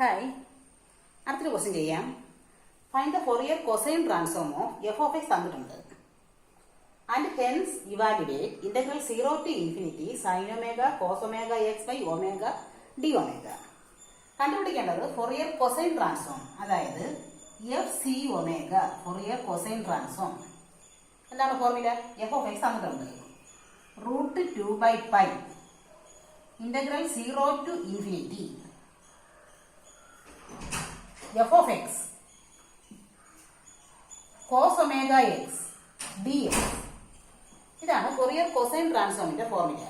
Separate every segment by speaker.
Speaker 1: Hi, അടുത്തൊരു question ചെയ്യാം. Find the Fourier cosine transform of F of X തന്നിട്ടുണ്ട്. And hence evaluate integral 0 to infinity sine omega cos omega X by omega D omega. കണ്ടുപിടിക്കേണ്ടത് Fourier cosine transform, അതായത് F C omega Fourier cosine transform. എന്താണ് formula? F of X തന്നിട്ടുണ്ട്. √2/π integral 0 to infinity f of x cos omega x dx. ഇതാണ് Fourier cosine ട്രാൻസ്ഫോമിന്റെ formula.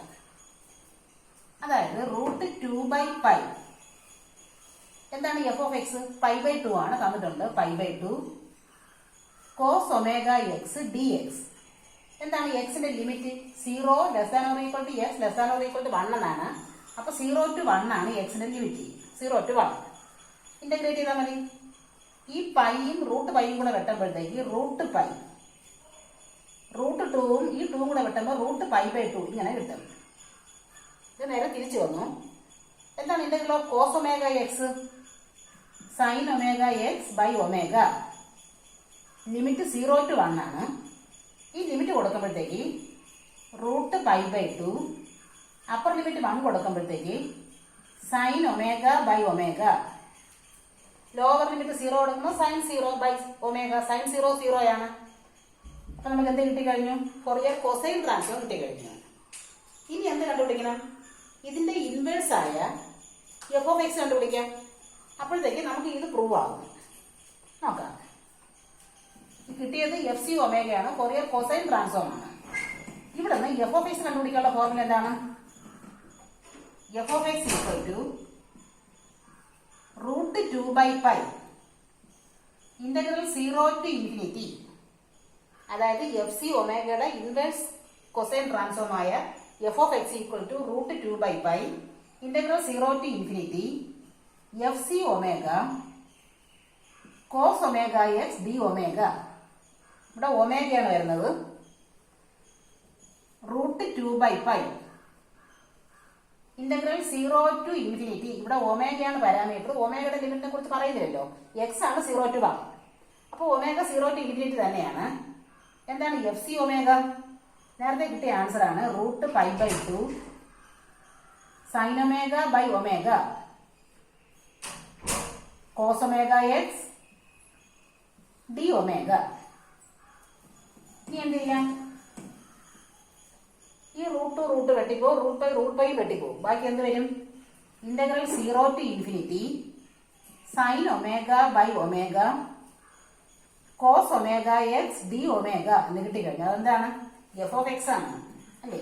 Speaker 1: അതായത് √2/π എന്താണ് F of X? π/2 ആണ് തന്നിട്ടുണ്ട്. π/2 cos omega x dx. എന്താണ് എക്സിന്റെ ലിമിറ്റ്? 0 ≤ x ≤ 1 എന്നാണ്. അപ്പൊ 0 to 1 ആണ് എക്സിന്റെ ലിമിറ്റ്. 0 to 1 ഇന്റഗ്രേറ്റ് ചെയ്താൽ മതി. ഈ പൈയും √πയും കൂടെ വെട്ടുമ്പോഴത്തേക്ക് √π, √2ഉം ഈ 2ഉം കൂടെ വെട്ടുമ്പോൾ √π/2 ഇങ്ങനെ കിട്ടും. ഇത് നേരെ തിരിച്ചു വന്നു. എന്താണ് integral of cos omega X sine omega X by omega? Limit 0 to 1 ആണ്. ഈ ലിമിറ്റ് കൊടുക്കുമ്പോഴത്തേക്ക് √π/2, അപ്പർ ലിമിറ്റ് 1 കൊടുക്കുമ്പോഴത്തേക്ക് sine omega by omega. Lower limit 0 കൊടുക്കുമ്പോൾ സൈൻ 0 ബൈ ഒമേഗ. സൈൻ 0 0 ആണ്. അപ്പൊ നമുക്ക് എന്ത് കിട്ടിക്കഴിഞ്ഞു? ഫോറിയർ കൊസൈൻ ട്രാൻസ്ഫോം കിട്ടിക്കഴിഞ്ഞു. ഇനി എന്ത് കണ്ടുപിടിക്കണം? ഇതിന്റെ ഇൻവേഴ്സ് ആയ എഫ് ഓഫ് എക്സ് കണ്ടുപിടിക്കാം. അപ്പോഴത്തേക്ക് നമുക്ക് ഇത് പ്രൂവ് ആകും. നോക്കാം. കിട്ടിയത് എഫ് സി ഒമേഗയാണ്, ഫോറിയർ കൊസൈൻ ട്രാൻസ്ഫോം ആണ്. ഇവിടെ നിന്ന് എഫ് ഓഫ് എക്സ് കണ്ടുപിടിക്കാനുള്ള ഫോർമുല എന്താണ്? F of X equal to √2/π integral 0 to infinity, അതായത് എഫ് സി ഒമേഗയുടെ ഇൻവേഴ്സ് കൊസൈൻ ട്രാൻസ്ഫോം ആയ F of X equal to √2/π integral 0 to infinity F C omega cos omega X D omega. ഇവിടെ ഒമേഗയാണ് വരുന്നത്. √2/π integral 0 to infinity. ഇവിടെ ഒമേഗയാണ് parameter. ഒമേഗയുടെ ലിമിറ്റിനെ കുറിച്ച് പറയുന്നില്ലല്ലോ. X ആണ് 0 to 1. അപ്പോൾ ഒമേഗ 0 to ഇൻഫിനിറ്റി തന്നെയാണ്. എന്താണ് എഫ് സി ഒമേഗ? നേരത്തെ കിട്ടിയ ആൻസർ ആണ്. √π/2 sine omega by omega cos omega X D omega. ഇനി എന്ത് ചെയ്യാം? ഈ √2 വെട്ടിപ്പോ, √π വെട്ടിപ്പോ. ബാക്കി എന്ത് വരും? Integral 0 to infinity sine omega by omega cos omega X D omega എന്ന് കിട്ടിക്കഴിഞ്ഞു. അതെന്താണ്? എഫ് ഓഫ് എക്സ് ആണ് അല്ലേ?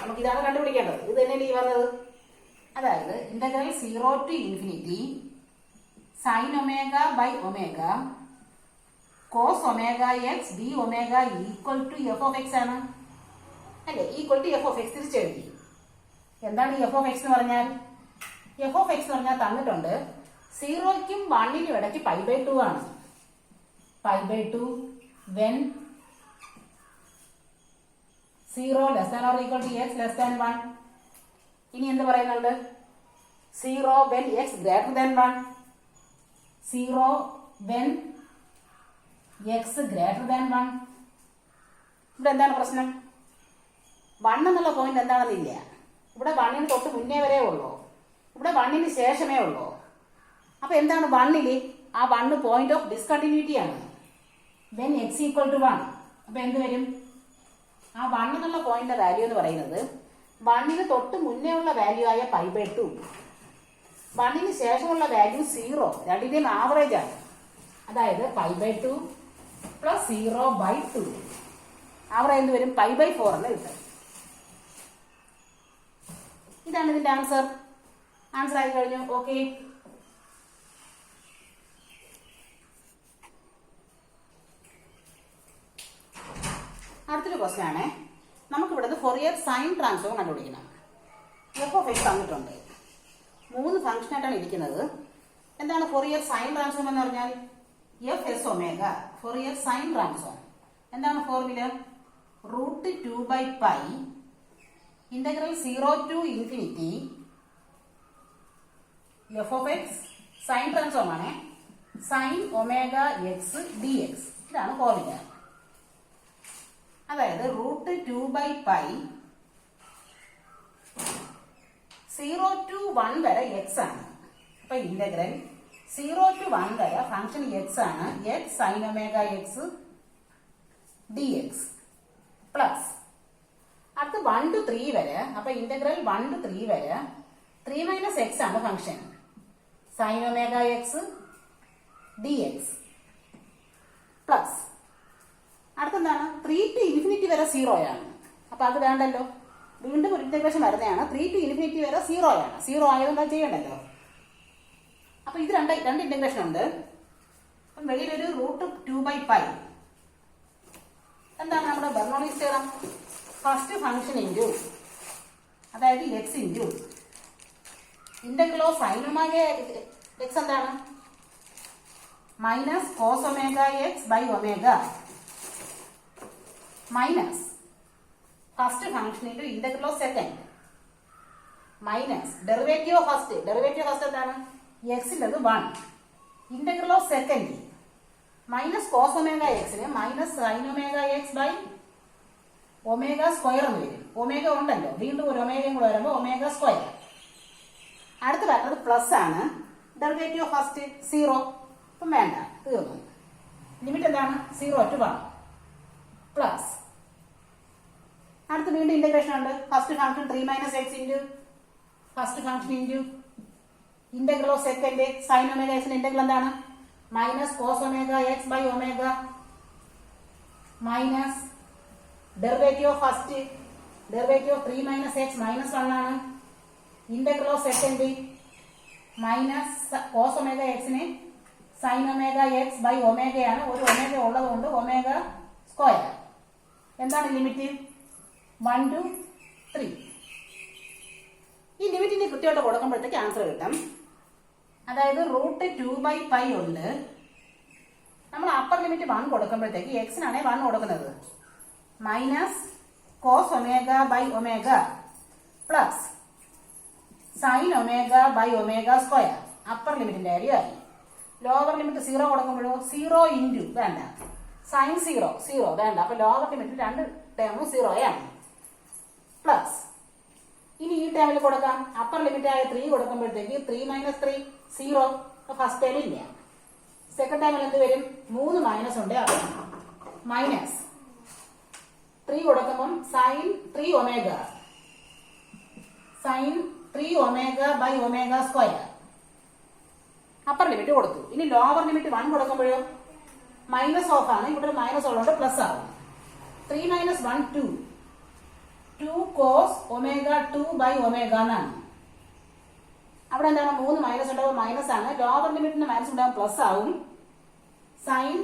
Speaker 1: നമുക്കിതാണ് കണ്ടുപിടിക്കേണ്ടത്. ഇത് തന്നെയല്ലേ ഈ വന്നത്. അതായത് integral 0 to infinity sine omega by omega cos omega X D omega equal to F of X ആണ് അല്ലേ? Equal to F of X തിരിച്ചെഴുതി. എന്താണ് എഫ് ഓഫ് എക്സ് എന്ന് പറഞ്ഞാൽ? എഫ് ഓഫ് എക്സ് എന്ന് പറഞ്ഞാൽ തന്നിട്ടുണ്ട് 0ക്കും 1നും ഇടയ്ക്ക് π/2 ആണ്. π/2 when 0 ≤ x <1. ഇനി എന്ത് പറയുന്നുണ്ട്? 0 when x greater than 1. 0 when x greater than 1. ഇവിടെ എന്താണ് പ്രശ്നം? 1 എന്നുള്ള പോയിന്റ് എന്താണെന്നില്ല. ഇവിടെ 1ന് തൊട്ട് മുന്നേ വരെ ഉള്ളൂ. ഇവിടെ 1ന് ശേഷമേ ഉള്ളൂ. അപ്പൊ എന്താണ് 1ല്? ആ 1 പോയിന്റ് ഓഫ് ഡിസ്കണ്ടിന്യൂറ്റി ആണ്. When x = 1. അപ്പൊ എന്ത് വരും? ആ 1 എന്നുള്ള പോയിന്റ് വാല്യൂ എന്ന് പറയുന്നത് 1ന് തൊട്ട് മുന്നേ ഉള്ള വാല്യൂ ആയ π/2, 1ന് ശേഷമുള്ള വാല്യൂ 0, രണ്ടിന്റെയും ആവറേജ് ആണ്. അതായത് π/2 + 0/2 ആവറേജ് എന്ത് വരും? π/4 എന്ന് കിട്ടും. ഇതാണ് ഇതിന്റെ ആൻസർ. ആൻസർ ആയി കഴിഞ്ഞു. ഓക്കെ. അടുത്തൊരു ക്വസ്റ്റ്യൻ ആണ്. നമുക്കിവിടെ ഫോറിയർ സൈൻ ട്രാൻസ്ഫോം കണ്ടുപിടിക്കണം. എഫ് ഓഫ് എക്സ് തന്നിട്ടുണ്ട്. 3 ഫംഗ്ഷൻ ആയിട്ടാണ് ഇരിക്കുന്നത്. എന്താണ് ഫോറിയർ സൈൻ ട്രാൻസ്ഫോം എന്ന് പറഞ്ഞാൽ? F S omega Fourier sine transform. എന്താണ് formula? √2/π integral 0 to infinity f of x sine transform ആണ്. Sine omega X D X, ഇതാണ് ഫോർമുല. അതായത് √2/π 0 to 1 വരെ എക്സ് ആണ്. അപ്പൊ ഇന്റഗ്രൽ 0 to 1 വരെ ഫംഗ്ഷൻ എക്സ് ആണ്. X sine omega X D X plus അടുത്ത് 1 to 3 വരെ. അപ്പൊ ഇന്റഗ്രൽ 1 to 3 വരെ 3 മൈനസ് എക്സ് ആണ് function sine omega X D X plus അടുത്തെന്താണ് 3 to ഇൻഫിനിറ്റി വരെ 0 ആണ്. അപ്പൊ അത് വേണ്ടല്ലോ, വീണ്ടും ഒരു ഇന്റഗ്രേഷൻ വരുന്നതാണ്. 3 to ഇൻഫിനിറ്റി വരെ 0 ആണ്. 0 ആയതുകൊണ്ട് അത് ചെയ്യണ്ടല്ലോ. അപ്പൊ ഇത് രണ്ട് ഇന്റഗ്രേഷൻ ഉണ്ട്. അപ്പം വെളിയിലൊരു √2/π എന്താണ് നമ്മുടെ Bernoulli's theorem? First function into, അതായത് X into integral of sine omega X എന്താണ്? Minus cos omega X by omega minus first function into integral of second minus derivative of first. Derivative first എന്താണ്? എക്സിൻ്റെത് 1. Integral of second minus cos omega എക്സിന് minus sine omega X by omega square എന്ന് വരും. Omega ഉണ്ടല്ലോ, വീണ്ടും ഒരു ഒമേഗയും കൂടെ വരുമ്പോൾ ഒമേഗ സ്ക്വയർ. അടുത്ത് വരുന്നത് പ്ലസ് ആണ്. Derivative of first 0. ഇപ്പം വേണ്ട, തീർന്നു. ലിമിറ്റ് എന്താണ്? 0 to 1 പ്ലസ് അടുത്ത് വീണ്ടും ഇന്റഗ്രേഷൻ ഉണ്ട്. First function 3 minus x into first function into integral of second sine omega എക്സിന്റെ ഇന്റഗ്രൽ എന്താണ്? Minus cos omega X by omega minus derivative of first. Derivative of 3 minus x minus 1 ആണ്. Integral of second minus cos omega എക്സിന് sine omega X by ഒമേഗയാണ്. ഒരു omega ഉള്ളത് കൊണ്ട് omega square. എന്താണ് limit? 1 to 3. ഈ ലിമിറ്റിന് കൃത്യമായിട്ട് കൊടുക്കുമ്പോഴത്തേക്ക് ആൻസർ കിട്ടും. അതായത് √2/π ഉണ്ട്. നമ്മൾ അപ്പർ ലിമിറ്റ് 1 കൊടുക്കുമ്പോഴത്തേക്ക് എക്സിനാണ് 1 കൊടുക്കുന്നത്. Minus cos omega by omega plus sine omega by omega square. Upper ലിമിറ്റിന്റെ കാര്യമായി. ലോവർ ലിമിറ്റ് 0 കൊടുക്കുമ്പോഴോ 0 ഇൻറ്റു വേണ്ട, സൈൻ 0 വേണ്ട. അപ്പൊ ലോവർ ലിമിറ്റ് 2 ടേമും 0 ആണ്. പ്ലസ് ഇനി ഈ ടേമിൽ കൊടുക്കാം. അപ്പർ ലിമിറ്റ് ആയ 3 കൊടുക്കുമ്പോഴത്തേക്ക് 3 മൈനസ് 3 0. ഫസ്റ്റ് ടൈം ഇല്ല. സെക്കൻഡ് ടൈമിൽ എന്ത് വരും? 3 മൈനസ് ഉണ്ട്, അത് മൈനസ് 3 കൊടുക്കുമ്പം sine 3 omega by omega square. Upper limit കൊടുത്തു. ഇനി ലോവർ ലിമിറ്റ് 1 കൊടുക്കുമ്പോഴോ മൈനസ് ഓഫ് ആണ്. ഇവിടെ മൈനസ് ഉള്ളതുകൊണ്ട് പ്ലസ് ആവും. 3 minus 1 2 cos omega 2 by omega എന്നാണ്. അവിടെ എന്താണ്? 3 മൈനസ് ഉണ്ടാവും, മൈനസ് ആണ്. ലോവർ ലിമിറ്റിന് മൈനസ് ഉണ്ടാവും, പ്ലസ് ആവും. സൈൻ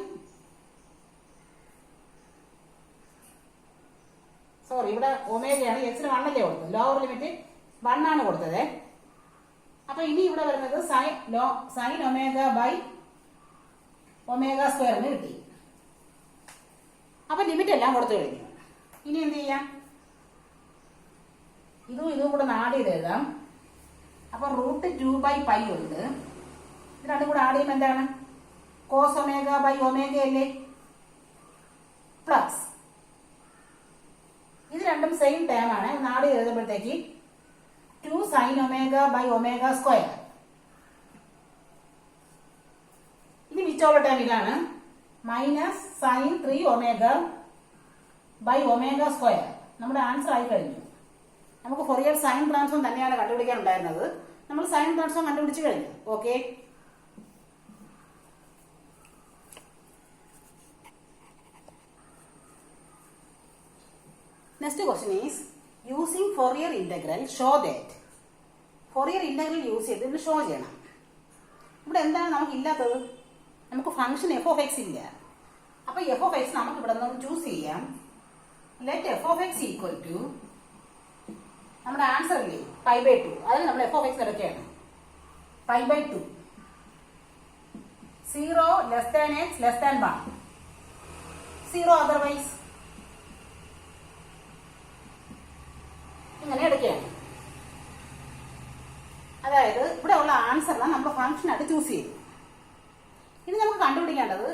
Speaker 1: ഇവിടെ ഒമേഗയാണ്. എക്സിന് 1 അല്ലേ കൊടുത്തത്? ലോവർ ലിമിറ്റ് 1 ആണ് കൊടുത്തത്. അപ്പൊ ഇനി ഇവിടെ വരുന്നത് സൈൻ ഒമേഗ ബൈ ഒമേഗ സ്ക്വയറിന് കിട്ടി. അപ്പൊ ലിമിറ്റ് എല്ലാം കൊടുത്തു കഴിഞ്ഞു. ഇനി എന്ത് ചെയ്യാം? ഇതും കൂടെ ആഡ് ചെയ്ത് എഴുതാം. അപ്പൊ √2/π ഉണ്ട്. ഇത് രണ്ടും കൂടെ ആഡ് ചെയ്യുമ്പോൾ എന്താണ്? കോസ് ഒമേഗ ബൈ ഒമേഗ അല്ലേ? പ്ലസ് ഇത് രണ്ടും സെയിം ടേം ആണ്. ആഡ് ചെയ്ത് എഴുതുമ്പോഴത്തേക്ക് 2 sine omega by omega square. ഇനി മിച്ചുള്ള ടേം ഇതാണ്. Minus sine 3 omega by omega square. നമ്മുടെ ആൻസർ ആയി കഴിഞ്ഞു. നമുക്ക് ഫൊറിയർ സൈൻ ട്രാൻസ്ഫോം തന്നെയാണ് കണ്ടുപിടിക്കാൻ ഉണ്ടായിരുന്നത്. നമ്മൾ സൈൻ ട്രാൻസ്ഫോം കണ്ടുപിടിച്ച് കഴിഞ്ഞു. Okay, next question is using Fourier integral show that. Fourier integral use ചെയ്ത് ഷോ ചെയ്യണം. ഇവിടെ എന്താണ് നമുക്ക് ഇല്ലാത്തത്? നമുക്ക് ഫംഗ്ഷൻ f(x) ഇല്ല. അപ്പൊ f(x) നമുക്ക് ഇവിടെ നിന്ന് ചൂസ് ചെയ്യാം. ലെറ്റ് f(x) ഈക്വൽ ടു നമ്മുടെ ആൻസർ ഇല്ലേ π/2. അതിന് നമ്മൾ f(x) എടുക്കുകയാണ്. π/2 0 less than x less than 1 0 otherwise ഇങ്ങനെ എടുക്കുകയാണ്. അതായത് ഇവിടെ ഉള്ള ആൻസറിനെ നമ്മൾ ഫംഗ്ഷനായിട്ട് ചൂസ് ചെയ്യും. ഇനി നമുക്ക് കണ്ടുപിടിക്കേണ്ടത്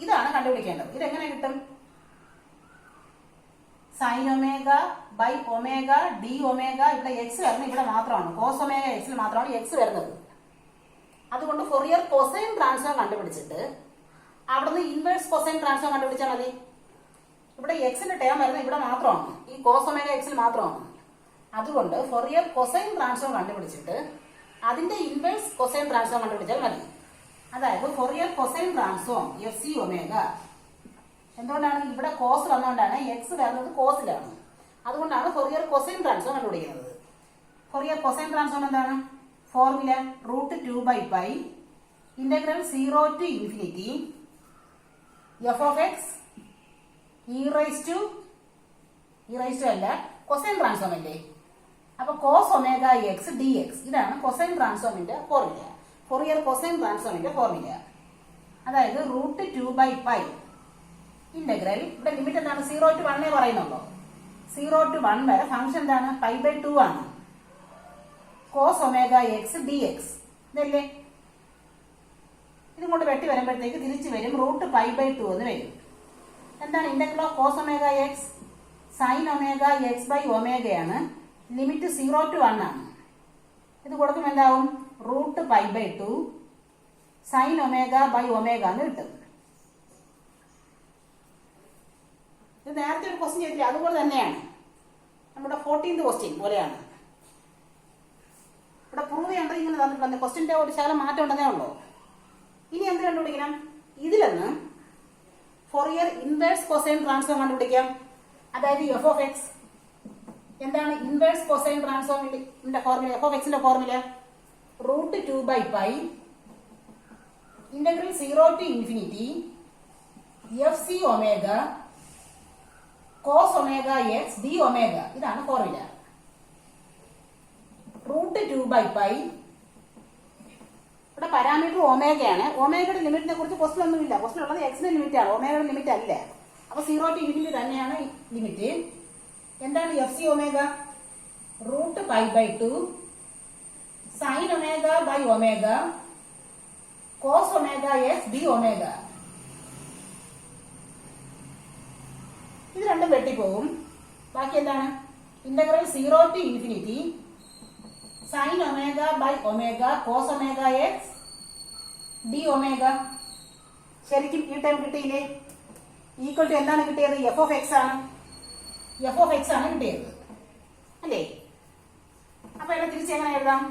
Speaker 1: ഇതാണ് കണ്ടുപിടിക്കേണ്ടത്. ഇതെങ്ങനെ കിട്ടും? Sine omega by omega D omega, ഇവിടെ എക്സ് വരുന്നത് ഇവിടെ മാത്രമാണ്, കോസ് ഒമേഗ എക്സിൽ മാത്രമാണ് എക്സ് വരുന്നത്. അതുകൊണ്ട് ഫൊറിയർ കൊസൈൻ ട്രാൻസ്ഫോം കണ്ടുപിടിച്ചിട്ട് അവിടുന്ന് ഇൻവേഴ്സ് കൊസൈൻ ട്രാൻസ്ഫോം കണ്ടുപിടിച്ചാൽ മതി. ഇവിടെ എക്സിന്റെ ടേം വരുന്നത് ഇവിടെ മാത്രമാണ്, ഈ കോസ് ഒമേഗ എക്സിൽ മാത്രമാണ്. അതുകൊണ്ട് ഫൊറിയർ കൊസൈൻ ട്രാൻസ്ഫോം കണ്ടുപിടിച്ചിട്ട് അതിന്റെ ഇൻവേഴ്സ് കൊസൈൻ ട്രാൻസ്ഫോം കണ്ടുപിടിച്ചാൽ മതി. അതായത് Fourier cosine transform F C omega. എന്തുകൊണ്ടാണ്? ഇവിടെ കോസ് വന്നുകൊണ്ടാണ് എക്സ് വരുന്നത് കോസിലാണ്. അതുകൊണ്ടാണ് ഫൊറിയർ കൊസൈൻ ട്രാൻസ്ഫോം കണ്ടുപിടിക്കുന്നത്. ഫൊറിയർ കൊസൈൻ ട്രാൻസ്ഫോം എന്താണ്? Formula √2/π integral 0 to infinity F of X E raise to അല്ല കൊസൈൻ ട്രാൻസ്ഫോം അല്ലേ, അപ്പൊ cos omega X D X. ഇതാണ് കൊസൈൻ ട്രാൻസ്ഫോമിന്റെ ഫോർമുല, ഫൊറിയർ കൊസൈൻ ട്രാൻസ്ഫോമിന്റെ ഫോർമുല. അതായത് √2/π ഇന്റഗ്രൽ, ഇവിടെ ലിമിറ്റ് എന്താണ്? 0 to 1 പറയുന്നുള്ളൂ. 0 to 1 വരെ ഫംഗ്ഷൻ എന്താണ്? π/2 ആണ്. Cos omega X D x ഇതല്ലേ. ഇതും കൊണ്ട് വെട്ടി വരുമ്പോഴത്തേക്ക് തിരിച്ചു വരും √π/2 എന്ന് വരും. എന്താണ് integral of cos omega X? Sine omega X by ഒമേഗയാണ്. ലിമിറ്റ് 0 to 1 ആണ്. ഇത് കൊടുക്കുമ്പോൾ എന്താവും? √π/2 സൈൻ ഒമേഗ ബൈ ഒമേഗ എന്ന് കിട്ടും. ഇത് നേരത്തെ ഒരു ക്വസ്റ്റ്യൻ ചെയ്തില്ല, അതുപോലെ തന്നെയാണ്. നമ്മുടെ 14th ക്വസ്റ്റ്യൻ പോലെയാണ്. ഇവിടെ പ്രൂവ് ചെയ്യേണ്ടത് ഇങ്ങനെ തന്നിട്ടുണ്ട്. ക്വസ്റ്റ്യന്റെ ഒരു ശകലം മാറ്റം ഉണ്ടെന്നേ ഉള്ളൂ. ഇനി എന്ത് കണ്ടുപിടിക്കണം? ഇതിലെന്ന് ഫൊറിയർ ഇൻവേഴ്സ് കൊസൈൻ ട്രാൻസ്ഫോം കണ്ടുപിടിക്കാം. അതായത് എഫ് ഓഫ് എക്സ് എന്താണ്? ഇൻവേഴ്സ് കൊസൈൻ ട്രാൻസ്ഫോമിന്റെ ഫോർമുല, എഫ് ഓഫ് എക്സിന്റെ formula √2/π integral 0 to infinity F C omega cos omega X D omega. ഇതാണ് ഫോർമുല. √2/π ഇവിടെ പാരാമീറ്റർ ഒമേഗയാണ്. ഒമേഗയുടെ ലിമിറ്റിനെ കുറിച്ച് ക്വസ്റ്റൻ ഒന്നുമില്ല. ക്വസ്റ്റൻ ഉള്ളത് എക്സിന്റെ ലിമിറ്റ് ആണ്, ഒമേഗയുടെ ലിമിറ്റ് അല്ല. അപ്പൊ 0 to ഇൻഫിനിറ്റി തന്നെയാണ് ലിമിറ്റ്. എന്താണ് F C omega? √π/2 sine omega by omega cos omega X D omega. ഇത് രണ്ടും വെട്ടിപ്പോവും. ബാക്കി എന്താണ്? Integral 0 to infinity sine omega by omega cos omega X D omega. ശരിക്കും ഈ ടൈം കിട്ടിയില്ലേ? ഈക്വൽ ടു എന്താണ് കിട്ടിയത്? എഫ് ഓഫ് എക്സ് ആണ്. എഫ് ഓഫ് എക്സ് ആണ് കിട്ടിയത് അല്ലേ? അപ്പൊ ഇവിടെ തിരിച്ച് എങ്ങനെ എഴുതാം?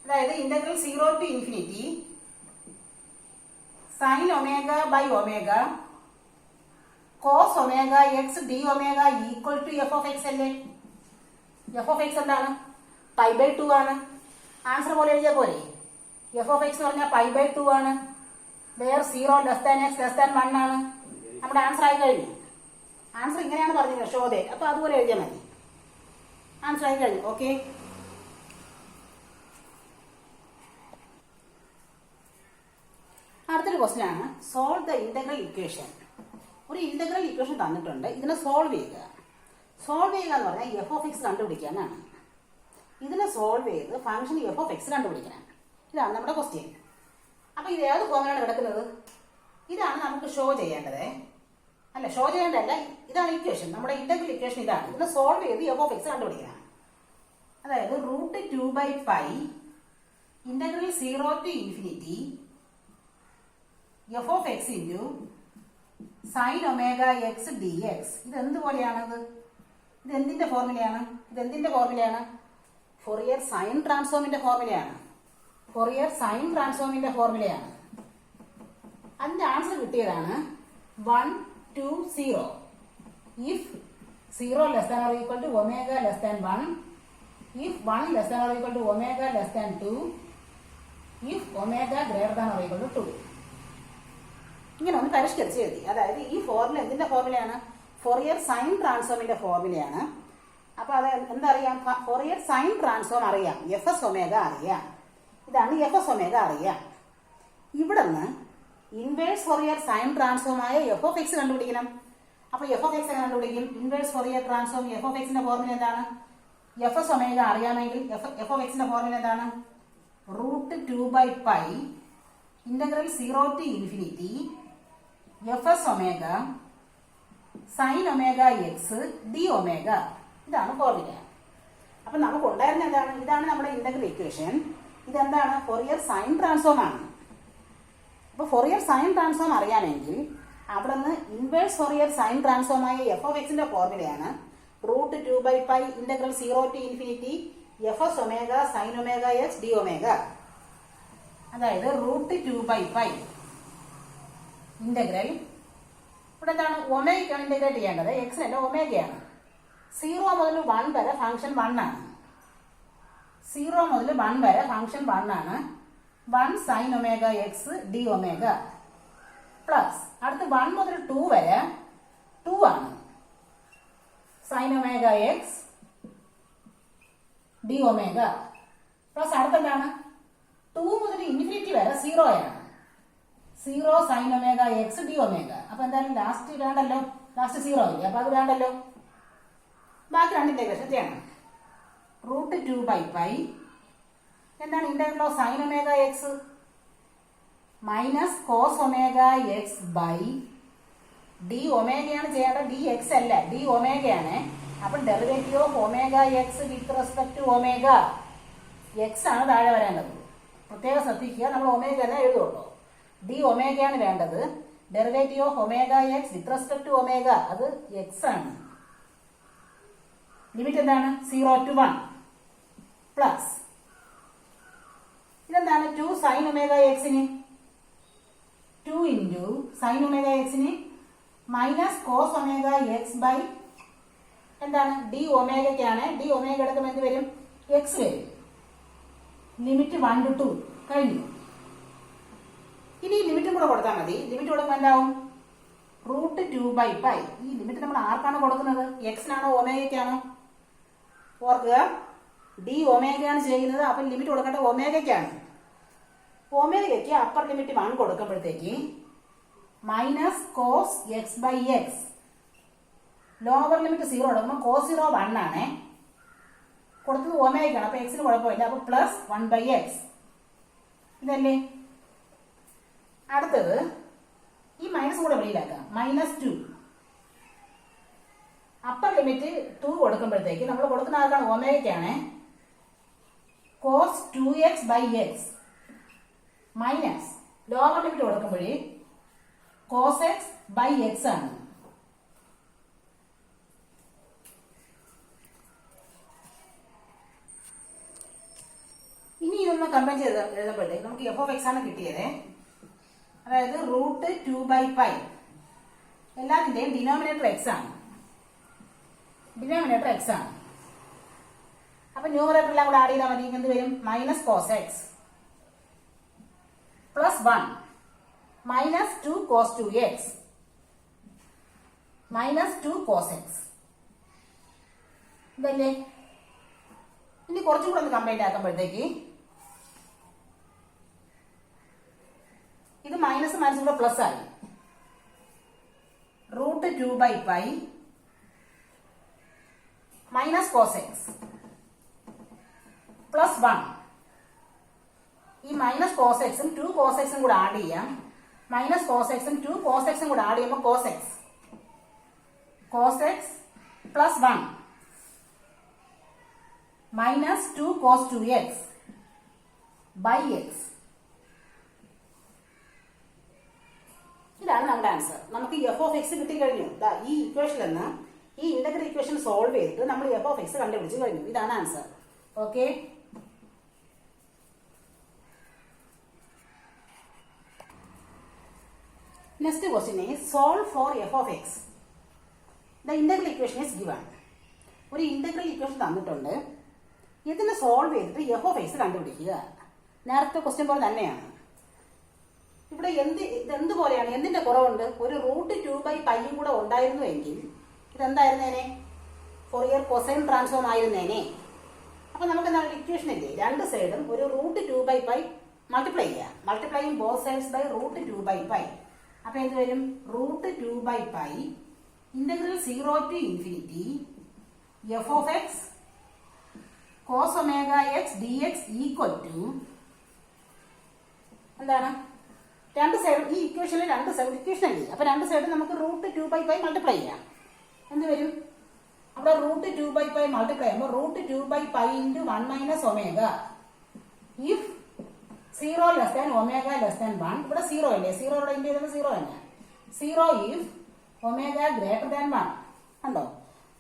Speaker 1: അതായത് integral 0 to infinity sine omega by omega cos omega X D omega equal to F of x അല്ലേ? എഫ് ഓഫ് എക്സ് എന്താണ്? π/2 ആണ്. ആൻസർ പോലെ എഴുതിയ പോലെ. എഫ് ഓഫ് എക്സ് എന്ന് പറഞ്ഞാൽ π/2 ആണ്. വേർ 0 x <1 ആണ്. നമ്മുടെ ആൻസർ ആയി കഴിഞ്ഞു. ആൻസർ ഇങ്ങനെയാണ് പറഞ്ഞത് ഷോദേ. അപ്പൊ അതുപോലെ എഴുതിയാൽ മതി. ആൻസർ ആയി കഴിഞ്ഞു. ഓക്കെ. അടുത്തൊരു ക്വസ്റ്റ്യൻ ആണ് സോൾവ് ദ ഇന്റഗ്രൽ ഇക്വേഷൻ. ഒരു ഇന്റഗ്രൽ ഇക്വേഷൻ തന്നിട്ടുണ്ട്, ഇതിനെ സോൾവ് ചെയ്യുക. സോൾവ് ചെയ്യുക എന്ന് പറഞ്ഞാൽ എഫ് ഓഫ് എക്സ് കണ്ടുപിടിക്കാനാണ്. ഇതിനെ സോൾവ് ചെയ്ത് ഫംഗ്ഷൻ എഫ് ഓഫ് എക്സ് കണ്ടുപിടിക്കണം. ഇതാണ് നമ്മുടെ ക്വസ്റ്റ്യൻ. അപ്പൊ ഇത് ഏത് ഫോമിലാണ് കിടക്കുന്നത്? ഇതാണ് നമുക്ക് ഷോ ചെയ്യേണ്ടത്. അല്ല, ഷോ ചെയ്യേണ്ടതല്ല, ഇതാണ് ഇക്വേഷൻ. നമ്മുടെ ഇന്റഗ്രൽ ഇക്വേഷൻ ഇതാണ്. ഇതിനെ സോൾവ് ചെയ്ത് എഫ് ഓഫ് എക്സ് കണ്ടുപിടിക്കണം. അതായത് √2/π integral 0 to infinity F of X into sine omega X D X. ഇത് എന്തുപോലെയാണത്? ഇത് എന്തിന്റെ ഫോർമുലയാണ്? Fourier sign ട്രാൻസ്ഫോമിന്റെ ഫോർമുലയാണ്. അതിന്റെ ആൻസർ കിട്ടിയതാണ് 1, 2, 0. If 0 < or omega 1, if 1 < or omega 2, if omega > 2. ഇങ്ങനെ ഒന്ന് പരിഷ്കരിച്ച് എഴുതി. അതായത് ഈ ഫോർമുല എന്തിന്റെ ഫോർമുലയാണ്? ഫൊറിയർ സൈൻ ട്രാൻസ്ഫോമിന്റെ ഫോർമുലയാണ്. അപ്പൊ അത് എന്തറിയാം? ഫൊറിയർ സൈൻ ട്രാൻസ്ഫോം അറിയാം, എഫ് എസ് ഒമേഗ അറിയാം. ഇതാണ് എഫ് എസ് ഒമേഗ അറിയാം. ഇവിടെ നിന്ന് ഇൻവേഴ്സ് ഫൊറിയർ സൈൻ ട്രാൻസ്ഫോമായ എഫ് ഓഫ് എക്സ് കണ്ടുപിടിക്കണം. അപ്പൊ എഫ് ഓഫ് എക്സ് കണ്ടുപിടിക്കും. Inverse Fourier transform F of എക്സിന്റെ ഫോർമുല എന്താണ്? എഫ് എസ് ഒമേഗ അറിയാമെങ്കിൽ എഫ് ഓഫ് എക്സിന്റെ ഫോർമുല എന്താണ്? √2/π integral 0 to infinity F S omega sine omega X D omega. ഇതാണ് ഫോർമുല. അപ്പൊ നമുക്ക് ഉണ്ടായിരുന്ന എന്താണ്? ഇതാണ് നമ്മുടെ ഇന്റഗ്രൽ ഇക്വേഷൻ. ഇതെന്താണ്? ഫൊറിയർ സൈൻ ട്രാൻസ്ഫോം ആണ്. അപ്പൊ ഫൊറിയർ സൈൻ ട്രാൻസ്ഫോം അറിയാമെങ്കിൽ അവിടെ നിന്ന് ഇൻവേഴ്സ് ഫൊറിയർ സൈൻ ട്രാൻസ്ഫോം ആയ എഫ് ഓഫ് എക്സിന്റെ ഫോർമുലയാണ് √2/π integral 0 to infinity F S omega sine omega X D omega. അതായത് √2/π ഇന്റഗ്രൽ ഇവിടെ എന്താണ്? ഒമേഗയാണ് ഇന്റഗ്രേറ്റ് ചെയ്യേണ്ടത്, എക്സിനല്ല ഒമേഗയാണ്. 0 മുതൽ 1 വരെ ഫംഗ്ഷൻ 1 ആണ്. 0 മുതൽ 1 വരെ ഫംഗ്ഷൻ 1 ആണ്. 1 sine omega X D omega plus അടുത്ത് 1 മുതൽ 2 വരെ 2 ആണ്. Sine omega X D omega plus അടുത്തെന്താണ്? 2 മുതൽ ഇൻഫിനിറ്റി വരെ 0 ആണ്. 0 sine omega X D omega. അപ്പൊ എന്തായാലും ലാസ്റ്റ് വേണ്ടല്ലോ, ലാസ്റ്റ് 0 ഇല്ല, അപ്പൊ അത് വേണ്ടല്ലോ. ബാക്കി രണ്ട് ഇന്റഗ്രേഷൻ ചെയ്യണം. √2/π എന്താണ്? Integral of sine omega X minus cos omega X by D ഒമേഗയാണ് ചെയ്യേണ്ടത്, ഡി എക്സ് അല്ല, ഡി ഒമേഗയാണ്. അപ്പം derivative of omega X with respect to omega X ആണ് താഴെ വരേണ്ടത്. പ്രത്യേകം ശ്രദ്ധിക്കുക, നമ്മൾ ഒമേഗ തന്നെ എഴുതുള്ളൂ. ഡി ഒമേഗയാണ് വേണ്ടത്. Derivative of omega X with respect to omega അത് എക്സ് ആണ്. ലിമിറ്റ് എന്താണ്? 0 to 1 പ്ലസ് ഇതെന്താണ്? 2 സൈൻ ഒമേഗ എക്സിന് 2 ഇൻറ്റു സൈൻ ഒമേഗ എക്സിന് minus cos omega X by എന്താണ്? ഡി ഒമേഗയ്ക്കാണ്. ഡി ഒമേഗ എടുക്കുമ്പോൾ എന്ത് വരും? എക്സ് വരും. ലിമിറ്റ് 1 to 2 കഴിഞ്ഞു. ഇനി ലിമിറ്റും കൂടെ കൊടുത്താൽ മതി. ലിമിറ്റ് കൊടുക്കുമ്പോൾ എന്താവും? √2/π. ഈ ലിമിറ്റ് നമ്മൾ ആർക്കാണ് കൊടുക്കുന്നത്? എക്സിനാണോ ഒമേഗയ്ക്കാണോ? ഓർക്കുക, ഡി ഒമേഗയാണ് ചെയ്യുന്നത്. അപ്പം ലിമിറ്റ് കൊടുക്കേണ്ടത് ഒമേഗയ്ക്കാണ്. ഒമേഗയ്ക്ക് അപ്പർ ലിമിറ്റ് 1 കൊടുക്കുമ്പോഴത്തേക്ക് minus cos X by X, lower limit 0 കൊടുക്കുമ്പോൾ കോസ് 0 1 ആണ് കൊടുത്തത്, ഒമേഗയാണ്. അപ്പൊ എക്സിന് കുഴപ്പമില്ല. അപ്പൊ പ്ലസ് 1/x ഇതല്ലേ. അടുത്തത് ഈ മൈനസ് കൂടെ വെളിയിലാക്കാം. -2 അപ്പർ ലിമിറ്റ് 2 കൊടുക്കുമ്പോഴത്തേക്ക് നമ്മൾ കൊടുക്കുന്ന ആൾക്കാണ് ഒമേഗയ്ക്കാണ്. Cos 2x/x minus lower limit കൊടുക്കുമ്പോഴേ കോസ് x/x ആണ്. ഇനി ഇതൊന്ന് കമ്പയർ ചെയ്ത് എഴുതുമ്പോഴത്തേക്ക് നമുക്ക് എഫ് ഓഫ് എക്സ് ആണ് കിട്ടിയത്. അതായത് √2/π എല്ലാത്തിന്റെയും ഡിനോമിനേറ്റർ എക്സ് ആണ്. ഡിനോമിനേറ്റർ എക്സ് ആണ്. അപ്പൊ ന്യൂമറേറ്റർ എല്ലാം കൂടെ ആഡ് ചെയ്താൽ മതി. എന്ത് വരും? Minus cos x plus 1 minus 2 cos 2x minus 2 cos x ഇതല്ലേ. ഇനി കുറച്ചും കൂടെ ഒന്ന് കമ്പൈൻഡ് ആക്കുമ്പോഴത്തേക്ക് ഇത് മൈനസ് മൈനസ് കൂടെ പ്ലസ് ആയി. √2/π മൈനസ് കോസ് എക്സ് പ്ലസ് 1. ഈ മൈനസ് കോസ് എക്സും 2 കോസ് എക്സും കൂടെ ആഡ് ചെയ്യാം. മൈനസ് കോസ് എക്സും 2 കോസ് എക്സും കൂടെ ആഡ് ചെയ്യുമ്പോൾ cos x plus 1 minus 2 cos 2x by x. ഇതാണ് നമ്മുടെ ആൻസർ. നമുക്ക് എഫ് ഓഫ് എക്സ് കിട്ടിക്കഴിഞ്ഞു. ഈ ഇക്വേഷനിൽ നിന്ന് ഈ ഇന്റഗ്രൽ ഇക്വേഷൻ സോൾവ് ചെയ്തിട്ട് നമ്മൾ എഫ് ഓഫ് എക്സ് കണ്ടുപിടിച്ച് കഴിഞ്ഞു. ഇതാണ് answer. Okay. Next question is solve for f of x. The integral equation is given. ഒരു ഇന്റഗ്രൽ ഇക്വേഷൻ തന്നിട്ടുണ്ട്. ഇതിനെ സോൾവ് ചെയ്തിട്ട് എഫ് ഓഫ് എക്സ് കണ്ടുപിടിക്കുക. നേരത്തെ ക്വസ്റ്റ്യൻ പോലെ തന്നെയാണ്. ഇവിടെ ഇതെന്തുപോലെയാണ്? എന്തിന്റെ കുറവുണ്ട്? ഒരു √2/π കൂടെ ഉണ്ടായിരുന്നു എങ്കിൽ ഇതെന്തായിരുന്നേനെ? ഫൊറിയർ കൊസൈൻ ട്രാൻസ്ഫോം ആയിരുന്നേനെ. അപ്പൊ നമുക്ക് എന്താണ് ഇക്വേഷൻ ഇല്ലേ, രണ്ട് സൈഡും ഒരു √2/π മൾട്ടിപ്ലൈ ചെയ്യാം. Multiplying both sides by √2/π. അപ്പൊ എന്ത് വരും? √2/π integral 0 to infinity f of x cos omega x dx equal to എന്താണ്? രണ്ട് സൈഡും ഈ ഇക്വേഷനിൽ രണ്ട് സൈഡ് ഇക്വേഷൻ അല്ലേ, അപ്പൊ രണ്ട് സൈഡും നമുക്ക് √2/π മൾട്ടിപ്ലൈ ചെയ്യാം. എന്ത് വരും? അവിടെ √2/π മൾട്ടിപ്ലൈ ചെയ്യുമ്പോൾ √2/π into 1 - omega if 0 less than omega less than 1. ഇവിടെ 0 അല്ലേ, 0 ഇവിടെ ഇന്ത്യ ചെയ്തത് 0 തന്നെ. 0 if omega greater than 1. കണ്ടോ?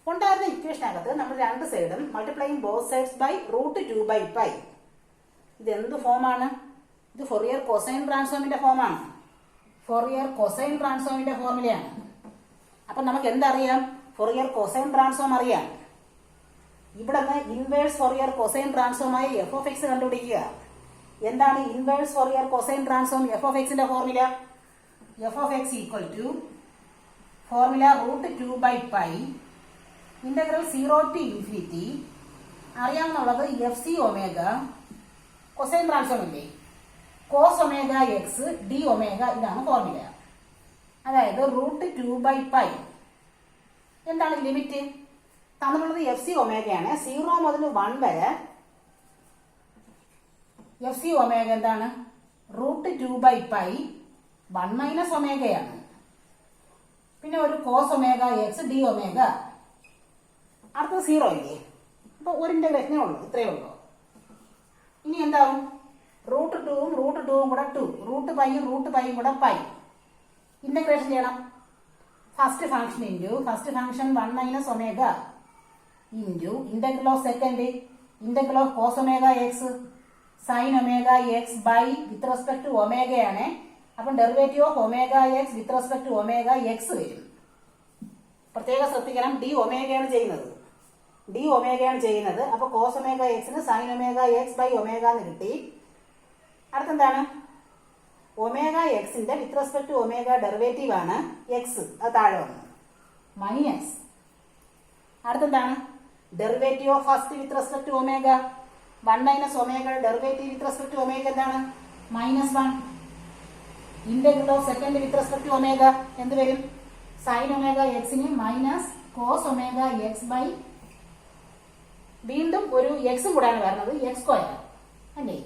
Speaker 1: ഉണ്ടായിരുന്ന ഇക്വേഷനകത്ത് നമ്മൾ രണ്ട് സൈഡും മൾട്ടിപ്ലൈയിങ് ബോത്ത് സൈഡ്സ് ബൈ √2/π. ഇത് എന്ത് ഫോമാണ്? ഇത് ഫൊറിയർ കൊസൈൻ ട്രാൻസ്ഫോമിന്റെ ഫോമാണ്. ഫൊറിയർ കൊസൈൻ ട്രാൻസ്ഫോമിന്റെ ഫോർമുലയാണ്. അപ്പൊ നമുക്ക് എന്തറിയാം? ഫൊറിയർ കൊസൈൻ ട്രാൻസ്ഫോം അറിയാം. ഇവിടെ നിന്ന് ഇൻവേഴ്സ് ഫൊറിയർ കൊസൈൻ ട്രാൻസ്ഫോമായി f of x കണ്ടുപിടിക്കുക. എന്താണ് inverse Fourier cosine transform? f of x ന്റെ formula f of x equal to formula √2/π integral 0 to infinity. അറിയാമെന്നുള്ളത് fc ഒമേഗ കൊസൈൻ ട്രാൻസ്ഫോം ഇല്ലേ, cos omega X D omega, ഇതാണ് formula. അതായത് √2/π. എന്താണ് limit? തന്നിട്ടുള്ളത് fc ഒമേഗയാണ്. 0 മുതൽ 1 വരെ fc ഒമേഗ എന്താണ്? √2/π 1 - ഒമേഗയാണ്. പിന്നെ ഒരു cos omega X D omega. അടുത്തത് 0 ഇല്ലേ, അപ്പൊ ഒരു ഇന്റഗ്രേഷനേ ഉള്ളൂ, ഇത്രയേ ഉള്ളൂ. ഇനി എന്താവും? √2ഉം √2ഉം കൂടെ 2, √πയും √πയും കൂടെ π. ഇന്റഗ്രേഷൻ ചെയ്യണം. First function into first function 1 - omega into integral of second integral of cos omega X sine omega X by with respect to ഒമേഗയാണ്. അപ്പം derivative of omega X with respect to omega X വരും. പ്രത്യേകം ശ്രദ്ധിക്കണം, D ഒമേഗയാണ് ചെയ്യുന്നത്. അപ്പൊ cos omega എക്സിന് sine omega X by omega എന്ന് കിട്ടി. അടുത്തെന്താണ്? ഒമേഗ എക്സിന്റെ with respect to omega derivative ആണ് എക്സ്, അത് താഴെ വന്നു minus. അടുത്തെന്താണ്? Derivative of first with respect to omega 1 - omega derivative with respect to omega എന്താണ്? -1. Integral of second with respect to omega എന്ത് വരും? സൈൻ ഒമേഗ എക്സിന് minus cos omega X by വീണ്ടും ഒരു എക്സും കൂടെയാണ് വരുന്നത്, x² അല്ലേ.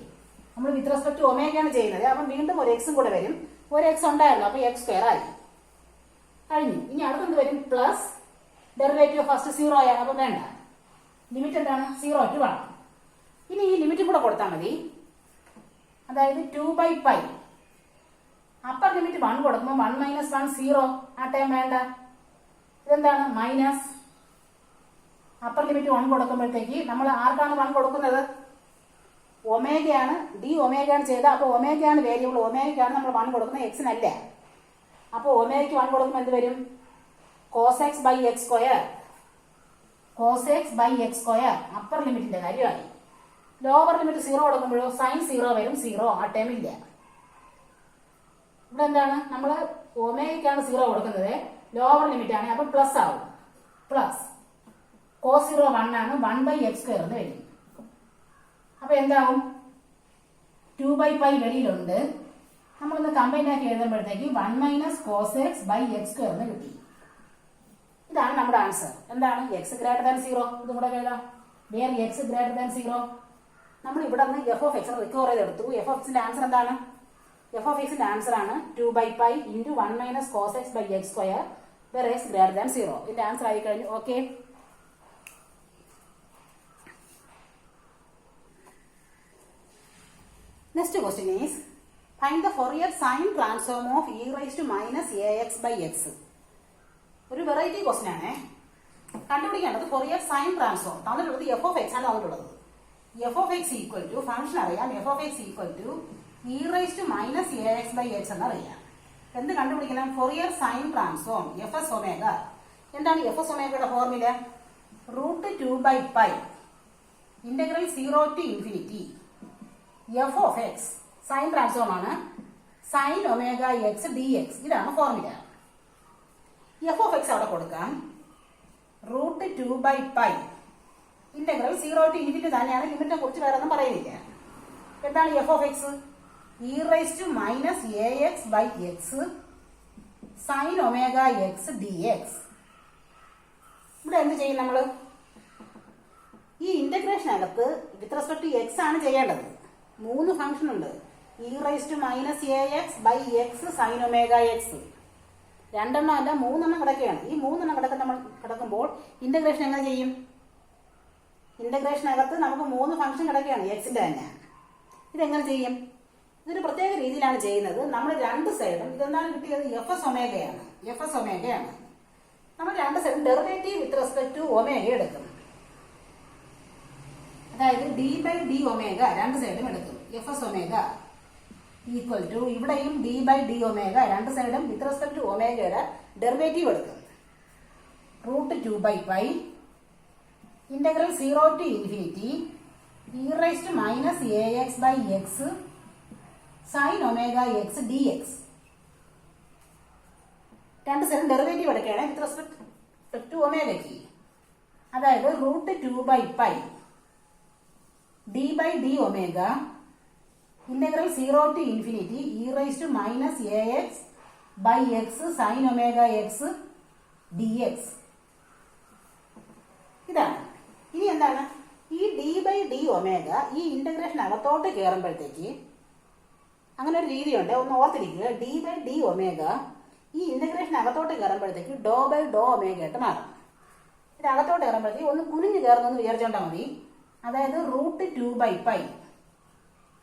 Speaker 1: നമ്മൾ വിത്ത് റെസ്പെക്ട് ടു ഒമേഗയാണ് ചെയ്യുന്നത്, അപ്പം വീണ്ടും ഒരു എക്സും കൂടെ വരും. ഒരു എക്സ് ഉണ്ടായിരുന്നു, അപ്പൊ x² ആയി കഴിഞ്ഞു. ഇനി അടുത്തെന്ത് വരും? പ്ലസ് ഡെറിവേറ്റീവ് ഫസ്റ്റ് 0 ആയ, അപ്പം വേണ്ട. ലിമിറ്റ് എന്താണ്? 0 to 1. ഇനി ഈ ലിമിറ്റും കൂടെ കൊടുത്താൽ മതി. അതായത് 2/π അപ്പർ ലിമിറ്റ് 1 കൊടുക്കുമ്പോൾ 1 - 1 0. ആ ടൈം വേണ്ട. ഇതെന്താണ്? മൈനസ് അപ്പർ ലിമിറ്റ് 1 കൊടുക്കുമ്പോഴത്തേക്ക് നമ്മൾ ആർക്കാണ് 1 കൊടുക്കുന്നത്? ഒമേഗയാണ്, ഡി ഒമേഗയാണ് ചെയ്തത്. അപ്പോൾ ഒമേഗയാണ് വേരിയബിൾ, ഒമേഗയ്ക്കാണ് നമ്മൾ 1 കൊടുക്കുന്നത്, എക്സിനല്ല. അപ്പോൾ ഒമേഗയ്ക്ക് 1 കൊടുക്കുമ്പോൾ എന്ത് വരും? Cos X by x square. Cos X by x square upper ലിമിറ്റിന്റെ കാര്യമായി. ലോവർ ലിമിറ്റ് 0 കൊടുക്കുമ്പോഴോ സൈൻ 0 വരും, 0 ആ ടൈം ഇല്ല. ഇവിടെ എന്താണ്? നമ്മൾ ഒമേഗയ്ക്കാണ് 0 കൊടുക്കുന്നത്, ലോവർ ലിമിറ്റ് ആണ്, അപ്പൊ പ്ലസ് ആവും. പ്ലസ് കോസ് 0 1 ആണ്, 1/x² എന്ന് വരും. അപ്പൊ എന്താവും? 2/π വെളിയിലുണ്ട്. നമ്മളൊന്ന് കമ്പൈൻ ആക്കി എഴുതുമ്പോഴത്തേക്ക് 1 - cos x by x² എന്ന് കിട്ടി. ഇതാണ് നമ്മുടെ ആൻസർ. എന്താണ്? x > 0. ഇതും കൂടെ എഴുതാം. Where x > 0. നമ്മൾ ഇവിടെ നിന്ന് f of x റിക്കവർ ചെയ്തെടുത്തു. f of x ന്റെ ആൻസർ എന്താണ്? f of x ന്റെ ആൻസർ ആണ് 2/π into 1 - cos x by x², where x > 0. ഇതിന്റെ ആൻസർ ആയി കഴിഞ്ഞു. Okay, next question is find the Fourier sine transform of e raised to -ax by x. ഒരു variety question ആണ്. കണ്ടുപിടിക്കേണ്ടത് Fourier sine transform. തന്നിട്ടുള്ളത് f of x ആണ് തന്നിട്ടുള്ളത്. f of x equal to function അറിയാം, f of x equal to e raised to -ax by x എന്നറിയാം. എന്ത് കണ്ടുപിടിക്കണം? Fourier sine transform fs omega. എന്താണ് fs ഒമേഗയുടെ formula? √2/π integral 0 to infinity f of x sine transform ആണ്, sine omega X D X. ഇതാണ് formula. f of x അവിടെ കൊടുക്കാം. √2/π integral 0 to infinity തന്നെയാണ്, ലിമിറ്റിനെ കുറിച്ച് വേറെ ഒന്നും പറയുന്നില്ല. എന്താണ് F of X? E raise to minus A X by X sine omega X D x. ഇവിടെ എന്ത് ചെയ്യും നമ്മൾ? ഈ ഇന്റഗ്രേഷനകത്ത് വിത്ത് റെസ്പെക്ട് ടു എക്സ് ആണ് ചെയ്യേണ്ടത്. 3 ഫംഗ്ഷൻ ഉണ്ട്. E raise to minus A X by X sine omega x. 2 എണ്ണം അല്ല 3 എണ്ണം കിടക്കുകയാണ്. ഈ 3 എണ്ണം കിടക്കുമ്പോൾ ഇന്റഗ്രേഷൻ എങ്ങനെ ചെയ്യും? ഇന്റഗ്രേഷനകത്ത് നമുക്ക് 3 ഫംഗ്ഷൻ കിടക്കുകയാണ് എക്സിന്റെ തന്നെ. ഇതെങ്ങനെ ചെയ്യും? ഇതൊരു പ്രത്യേക രീതിയിലാണ് ചെയ്യുന്നത്. നമ്മൾ 2 സൈഡും ഇതെന്താണ് കിട്ടിയത്? എഫ് എസ് ഒമേഗയാണ്. എഫ് എസ് ഒമേഗയാണ്. നമ്മൾ 2 സൈഡും derivative with respect to omega എടുക്കും. അതായത് ഡി ബൈ ഡി ഒമേഗ 2 സൈഡും എടുക്കും. F S omega equal to ഇവിടെയും ഡി ബൈ ഡി ഒമേഗ 2 സൈഡും വിത്ത് റെസ്പെക്ട് ടു ഒമേഗയുടെ ഡെറിവേറ്റീവ് എടുക്കും. Root 2 by pi integral 0 to infinity E raise to minus A X by X sine omega X D X. 2 സൈഡും derivative എടുക്കുകയാണ് വിത്ത് respect to ഒമേഗയ്ക്ക്. അതായത് root 2 by pi d by D omega integral 0 to infinity E raise to minus A X by X sine omega X D X. ഇതാണ്. ഇനി എന്താണ്? ഈ d by D omega ഈ integration അകത്തോട്ട് കയറുമ്പോഴത്തേക്ക് അങ്ങനെ ഒരു രീതിയുണ്ട്, ഒന്ന് ഓർത്തിരിക്കുക. ഡി ബൈ ഡി ഒമേഗ ഈ ഇന്റഗ്രേഷൻ അകത്തോട്ട് കയറുമ്പോഴത്തേക്ക് ഡോ ബൈ ഡോ ഒമേഗ ആയിട്ട് മാറും. ഇത് അകത്തോട്ട് കയറുമ്പോഴത്തേക്ക് ഒന്ന് കുനിഞ്ഞ് കയറുന്നെന്ന് വിചാരിച്ചോണ്ടാൽ മതി. അതായത് root 2 by pi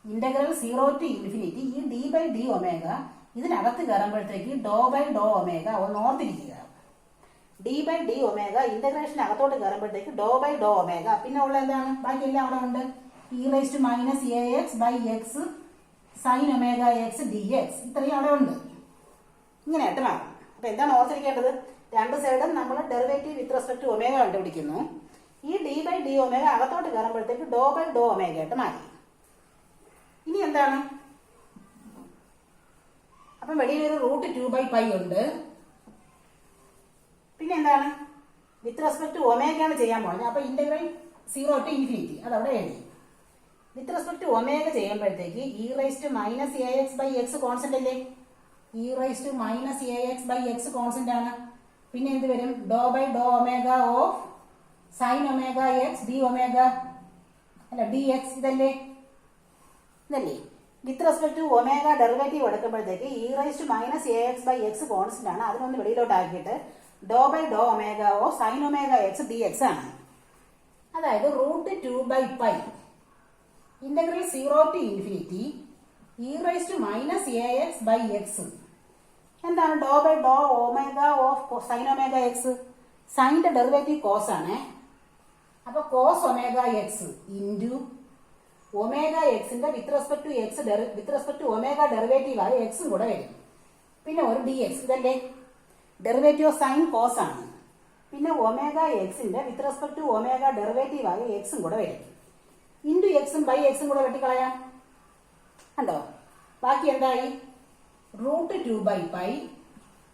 Speaker 1: integral 0 to infinity ഈ ഡി ബൈ ഡി ഒമേഗ ഇതിനകത്ത് കയറുമ്പോഴത്തേക്ക് ഡോ ബൈ ഡോ ഒമേഗ ഒന്ന് ഓർത്തിരിക്കുക. D by D omega integration അകത്തോട്ട് കയറുമ്പോഴത്തേക്ക് ഡോ ബൈ ഡോ ഒമേഗ. പിന്നെ ഉള്ള എന്താണ്? ബാക്കി എല്ലാം അവിടെ ഉണ്ട്. E raise to minus A X by X sine omega X D x. ഇത്രയും അവിടെ ഉണ്ട്. ഇങ്ങനെയായിട്ട് മാറും. അപ്പൊ എന്താണ് ഓർത്തിരിക്കേണ്ടത്? 2 സൈഡും നമ്മൾ derivative with respect to omega കണ്ടുപിടിക്കുന്നു. ഈ ഡി ബൈ ഡി ഒമേഗ അകത്തോട്ട് കയറുമ്പോഴത്തേക്ക് ഡോ ബൈ ഡോ ഒമേഗ ആയിട്ട് മാറി. ഇനി എന്താണ്? അപ്പം വെളിയിലൊരു റൂട്ട് 2 ബൈ പൈ ഉണ്ട്. പിന്നെ എന്താണ്? വിത്ത് റെസ്പെക്ട് ടു ഒമേഗയാണ് ചെയ്യാൻ പോകുന്നത്. അപ്പൊ ഇന്റഗ്രൽ 0 ടു ഇൻഫിനിറ്റി അതവിടെ എഴുതി. വിത്ത് റെസ്പെക്ട് ടു ഒമേഗ ചെയ്യുമ്പോഴത്തേക്ക് e raise to minus A X by x constant അല്ലേ? E raise to minus A X by x constant ആണ്. പിന്നെ എന്ത് വരും? ഡോ ബൈ ഡോ omega of sine omega X D omega അല്ല ഡി എക്സ്. ഇതല്ലേ? With respect to omega derivative എടുക്കുമ്പോഴത്തേക്ക് e raise to minus A X by x constant ആണ്. അതിനൊന്ന് വെളിയിലോട്ട് ആക്കിയിട്ട് ഡോ ബൈ ഡോ omega of sine omega X D x ആണ്. അതായത് root 2 by pi integral 0 to infinity E raise to minus A X by x. എന്താണ്? ഡോ ബൈ ഡോ omega of sine omega x. സൈനിന്റെ ഡെറിവേറ്റീവ് കോസ് ആണ്. അപ്പൊ cos omega x into omega എക്സിന്റെ with respect to x with respect to omega derivative ആയ എക്സും കൂടെ വരും. പിന്നെ ഒരു ഡി എക്സ്. ഇതല്ലേ? ഡെറിവേറ്റീവ് ഓഫ് സൈൻ കോസ് ആണ്. പിന്നെ ഒമേഗ എക്സിന്റെ with respect to omega derivative ആയ എക്സും കൂടെ വരും. ഇൻറ്റു എക്സും ബൈ എക്സും കൂടെ വെട്ടിക്കളയാം. കണ്ടോ? ബാക്കി എന്തായി? Root 2 by pi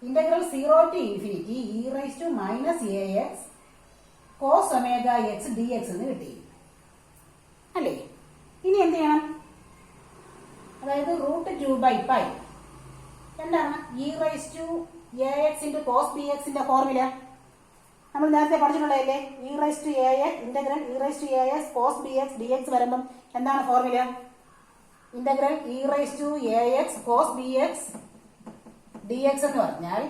Speaker 1: integral 0 to infinity E raise to minus A x cos omega X D x എന്ന് കിട്ടി അല്ലേ? ഇനി എന്ത് ചെയ്യണം? അതായത് റൂട്ട് 2 ബൈ പൈ എന്താണ്? E raise to a x into cos b എക്സിന്റെ ഫോർമുല നമ്മൾ നേരത്തെ പഠിച്ചിട്ടുള്ളതല്ലേ? E raise to a x integral e raise to a x cos b x D x വരുമ്പം എന്താണ് formula? Integral e raise to a x cos b x D x എന്ന് പറഞ്ഞാൽ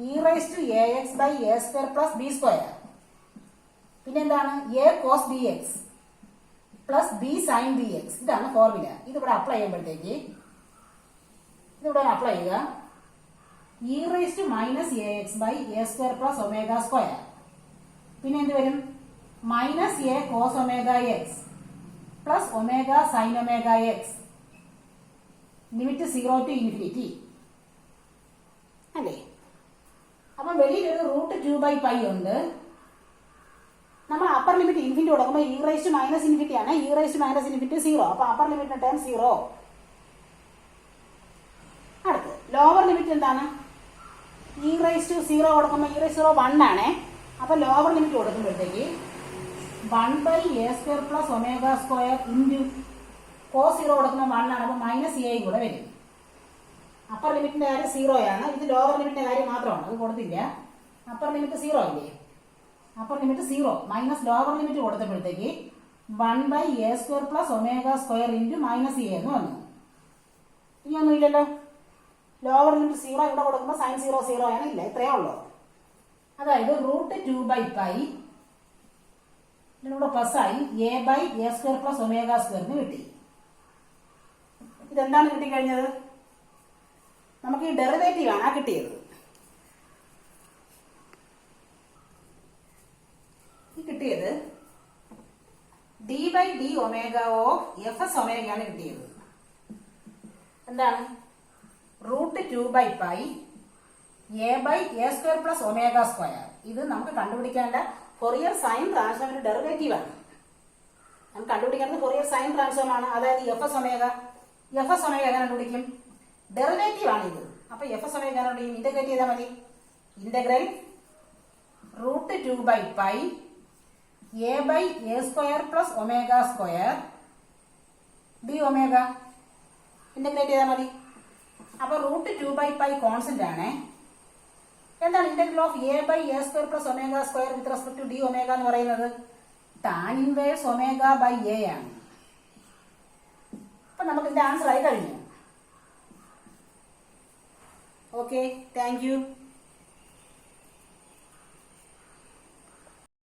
Speaker 1: e raise to a X by a square plus b square. പിന്നെ എന്താണ്? A cos b x plus b sine b x. ഇതാണ് formula. ഇതിവിടെ apply ചെയ്യുമ്പോഴത്തേക്ക് ഇതിവിടെ apply ചെയ്യുക. E raise to minus A X by a square plus omega square. പിന്നെ എന്ത് വരും? Minus a cos omega x plus omega sine omega x. Limit 0 to infinity അല്ലേ? അപ്പം വെളിയിൽ ഒരു റൂട്ട് 2 ബൈ പൈ ഉണ്ട്. നമ്മൾ അപ്പർ ലിമിറ്റ് ഇൻഫിനിറ്റി കൊടുക്കുമ്പോൾ e raise to minus infinity ആണ്. E raise to minus infinity 0. അപ്പൊ അപ്പർ ലിമിറ്റ് ടേം 0. അടുത്ത് ലോവർ ലിമിറ്റ് എന്താണ്? ഇ റൈസ് ടു 0 കൊടുക്കുമ്പോൾ ഇ റൈസ് 0 1 ആണ്. അപ്പൊ ലോവർ ലിമിറ്റ് കൊടുക്കുമ്പോഴത്തേക്ക് 1/a² plus omega square into cos 0 കൊടുക്കുമ്പോൾ 1 ആണ്. അപ്പോൾ മൈനസ് എയും കൂടെ വരും. അപ്പർ ലിമിറ്റിന്റെ കാര്യം 0 ആണ്. ഇത് ലോവർ ലിമിറ്റിന്റെ കാര്യം മാത്രമാണ്, അത് കൊടുത്തില്ല. അപ്പർ ലിമിറ്റ് 0 ഇല്ലേ, upper limit 0 minus lower limit കൊടുത്തപ്പോഴത്തേക്ക് 1/a² plus omega square into minus a എന്ന് വന്നു. ഇനിയൊന്നും ഇല്ലല്ലോ. ലോവർ ലിമിറ്റ് 0 ഇവിടെ കൊടുക്കുമ്പോൾ സൈൻ 0 0 ആണ്. ഇല്ല, ഇത്രയേ ഉള്ളൂ. അതായത് √2/π ഇതിലൂടെ പ്ലസ് ആയി a/a² പ്ലസ് ഒമേഗ സ്ക്വയറിന് കിട്ടി. ഇതെന്താണ് കിട്ടിക്കഴിഞ്ഞത്? നമുക്ക് ഈ ഡെറിവേറ്റീവ് ആണ് കിട്ടിയത്. ഈ കിട്ടിയത് d/d ഒമേഗ ഓഫ് fs ഒമേഗയാണ് കിട്ടിയത്. എന്താണ്? √2/π a/a² പ്ലസ് ഒമേഗ സ്ക്വയർ. ഇത് നമുക്ക് കണ്ടുപിടിക്കേണ്ട ഫൊറിയർ സൈൻ ട്രാൻസ്ഫോമിന്റെ ഡെറിവേറ്റീവ് ആണ്. നമുക്ക് കണ്ടുപിടിക്കേണ്ടത് ഫൊറിയർ സൈൻ ട്രാൻസ്ഫോം ആണ്. അതായത് fs ഒമേഗ. fs ഒമേഗ എങ്ങനെ കണ്ടുപിടിക്കും? ഡെറിവേറ്റീവ് ആണ് ഇത്. അപ്പൊ fs ഒമേഗ എങ്ങനെ കണ്ടുപിടിക്കും? ഇന്റഗ്രേറ്റ് ചെയ്താൽ മതി. Integral √2/π a/a² plus omega square d omega. Integrate ചെയ്താൽ മതി. അപ്പൊ √2/π കോൺസ്റ്റന്റ് ആണ്. എന്താണ് integral of a/a² plus omega square with respect to d omega എന്ന് പറയുന്നത്? Tan inverse omega by a ആണ്. അപ്പൊ നമുക്ക് ഇതിന്റെ ആൻസർ ആയി കഴിഞ്ഞു. Okay, thank U.